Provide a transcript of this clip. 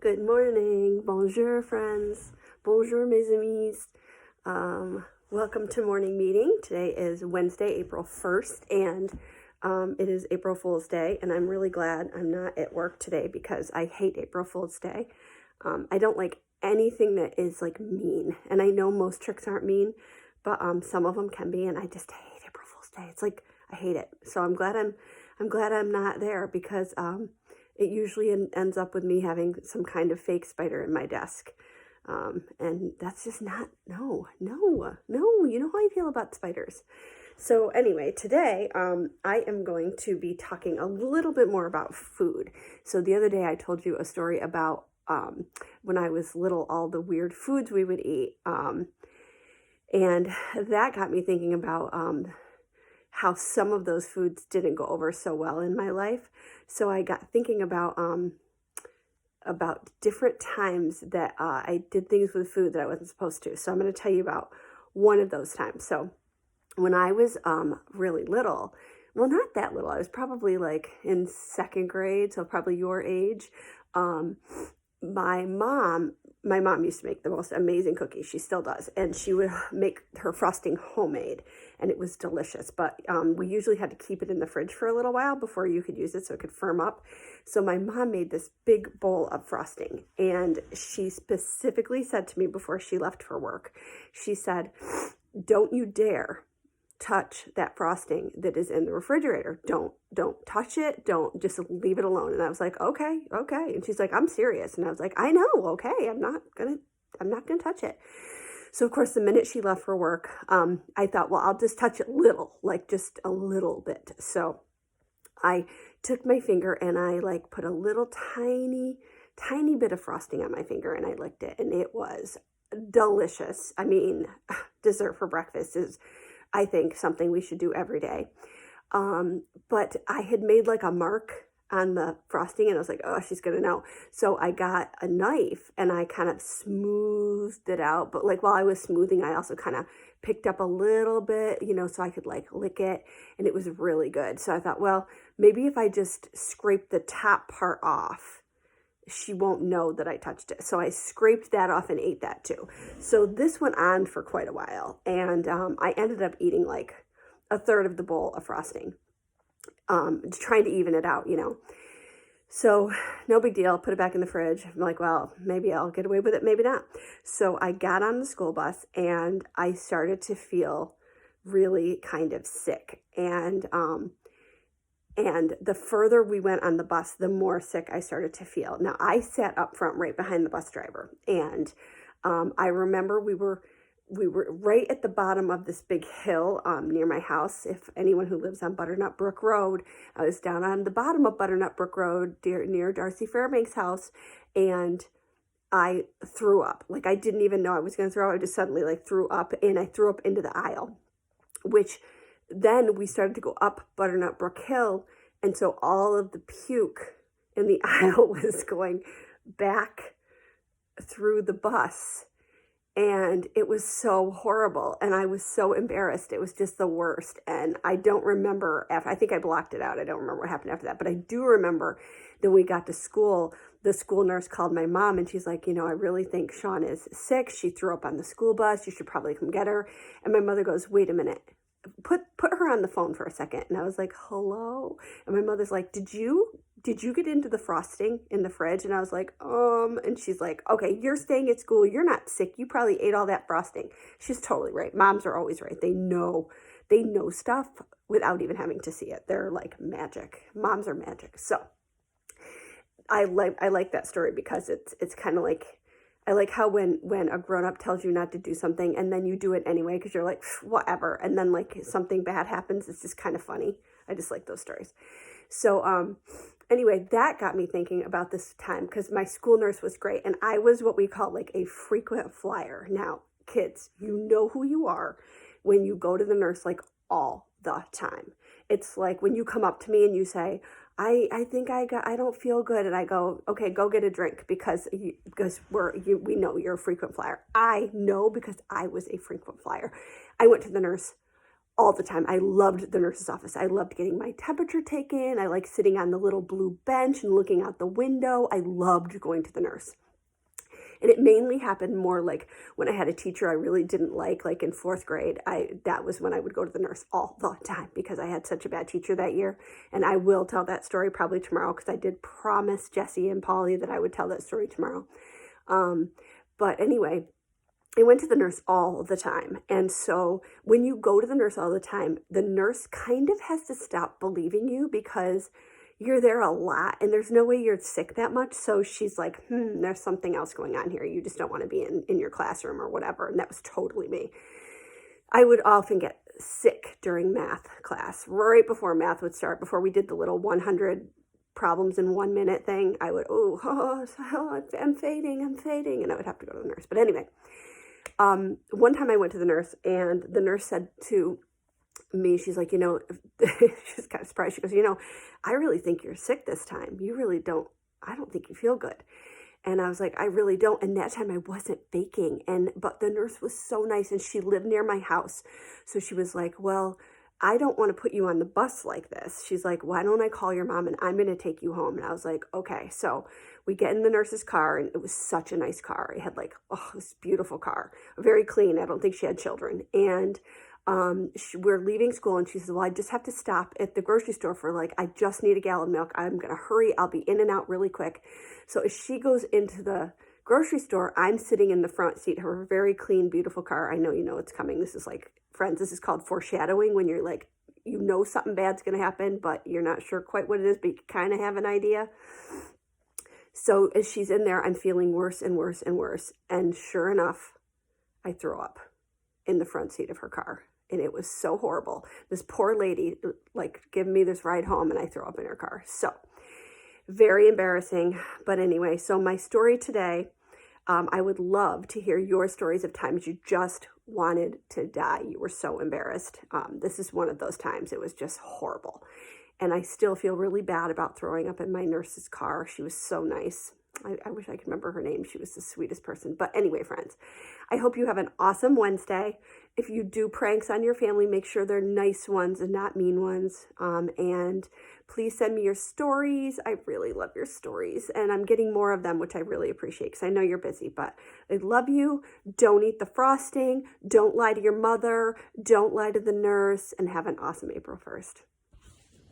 Good morning. Bonjour, friends. Bonjour, mes amis. Welcome to morning meeting. Today is Wednesday, April 1st, and it is April Fool's Day, and I'm really glad I'm not at work today because I hate April Fool's Day. I don't like anything that is like mean, and I know most tricks aren't mean, but some of them can be, and I just hate April Fool's Day. It's like I hate it. So I'm glad I'm not there because it usually ends up with me having some kind of fake spider in my desk. And that's just not, no, you know how I feel about spiders. So anyway, today I am going to be talking a little bit more about food. So the other day I told you a story about when I was little, all the weird foods we would eat. And that got me thinking about how some of those foods didn't go over so well in my life. So I got thinking about different times that I did things with food that I wasn't supposed to. So I'm going to tell you about one of those times. So when I was really little, well, not that little, I was probably like in second grade, so probably your age. My mom used to make the most amazing cookies. She still does. And she would make her frosting homemade, and it was delicious. But we usually had to keep it in the fridge for a little while before you could use it so it could firm up. So my mom made this big bowl of frosting, and she specifically said to me before she left for work, she said, "Don't you dare touch that frosting that is in the refrigerator. Don't touch it. Don't, just leave it alone." And I was like, okay. And she's like, "I'm serious." And I was like, "I know. Okay. I'm not gonna touch it." So of course, the minute she left for work, I thought, well, I'll just touch it little, like just a little bit. So I took my finger and I like put a little tiny bit of frosting on my finger, and I licked it, and it was delicious. I mean, dessert for breakfast is, I think, something we should do every day. But I had made like a mark on the frosting, and I was like, oh, she's gonna know. So I got a knife and I kind of smoothed it out. But like while I was smoothing, I also kind of picked up a little bit, so I could like lick it, and it was really good. So I thought, well, maybe if I just scrape the top part off, she won't know that I touched it. So I scraped that off and ate that too. So this went on for quite a while, and I ended up eating like a third of the bowl of frosting, trying to even it out, So no big deal, put it back in the fridge. I'm like, well, maybe I'll get away with it, maybe not. So I got on the school bus and I started to feel really kind of sick. And the further we went on the bus, the more sick I started to feel. Now, I sat up front right behind the bus driver. And I remember we were right at the bottom of this big hill near my house. If anyone who lives on Butternut Brook Road, I was down on the bottom of Butternut Brook Road near Darcy Fairbanks' house. And I threw up. Like, I didn't even know I was going to throw up. I just suddenly like threw up, and I threw up into the aisle, which then we started to go up Butternut Brook Hill, and so all of the puke in the aisle was going back through the bus, and it was so horrible, and I was so embarrassed. It was just the worst, and I don't remember, I think I blocked it out. I don't remember what happened after that, but I do remember that when we got to school, the school nurse called my mom, and she's like, I really think Sean is sick. She threw up on the school bus. You should probably come get her. And my mother goes, wait a minute. Put her on the phone for a second. And I was like, hello? And my mother's like, did you get into the frosting in the fridge? And I was like, and she's like, okay, you're staying at school. You're not sick. You probably ate all that frosting. She's totally right. Moms are always right. They know stuff without even having to see it. They're like magic. Moms are magic. So I like that story because it's kind of like, I like how when a grown-up tells you not to do something and then you do it anyway because you're like, whatever. And then like something bad happens. It's just kind of funny. I just like those stories. So anyway, that got me thinking about this time because my school nurse was great. And I was what we call like a frequent flyer. Now, kids, you know who you are when you go to the nurse like all the time. It's like when you come up to me and you say, I think I don't feel good. And I go, okay, go get a drink because we know you're a frequent flyer. I know because I was a frequent flyer. I went to the nurse all the time. I loved the nurse's office. I loved getting my temperature taken. I liked sitting on the little blue bench and looking out the window. I loved going to the nurse. And it mainly happened more like when I had a teacher I really didn't like in fourth grade. That was when I would go to the nurse all the time because I had such a bad teacher that year. And I will tell that story probably tomorrow because I did promise Jesse and Polly that I would tell that story tomorrow. But anyway, I went to the nurse all the time. And so when you go to the nurse all the time, the nurse kind of has to stop believing you because you're there a lot and there's no way you're sick that much. So she's like, there's something else going on here. You just don't want to be in your classroom or whatever. And that was totally me. I would often get sick during math class, right before math would start, before we did the little 100 problems in 1 minute thing. I would, I'm fading. And I would have to go to the nurse. But anyway, one time I went to the nurse and the nurse said to me, she's like, she's kind of surprised. She goes, I really think you're sick this time. You really don't, I don't think you feel good. And I was like, I really don't. And that time I wasn't baking. But the nurse was so nice and she lived near my house. So she was like, well, I don't want to put you on the bus like this. She's like, why don't I call your mom and I'm going to take you home? And I was like, okay. So we get in the nurse's car and it was such a nice car. It had this beautiful car, very clean. I don't think she had children. And we're leaving school and she says, well, I just have to stop at the grocery store for I just need a gallon of milk. I'm going to hurry. I'll be in and out really quick. So as she goes into the grocery store, I'm sitting in the front seat of her very clean, beautiful car. I know it's coming. This is friends, this is called foreshadowing when you're something bad's going to happen, but you're not sure quite what it is, but you kind of have an idea. So as she's in there, I'm feeling worse and worse and worse. And sure enough, I throw up in the front seat of her car. And it was so horrible. This poor lady, giving me this ride home and I throw up in her car. So very embarrassing. But anyway, so my story today, I would love to hear your stories of times you just wanted to die. You were so embarrassed. This is one of those times. It was just horrible. And I still feel really bad about throwing up in my nurse's car. She was so nice. I wish I could remember her name. She was the sweetest person. But anyway, friends, I hope you have an awesome Wednesday. If you do pranks on your family, make sure they're nice ones and not mean ones. And please send me your stories. I really love your stories. And I'm getting more of them, which I really appreciate because I know you're busy. But I love you. Don't eat the frosting. Don't lie to your mother. Don't lie to the nurse. And have an awesome April 1st.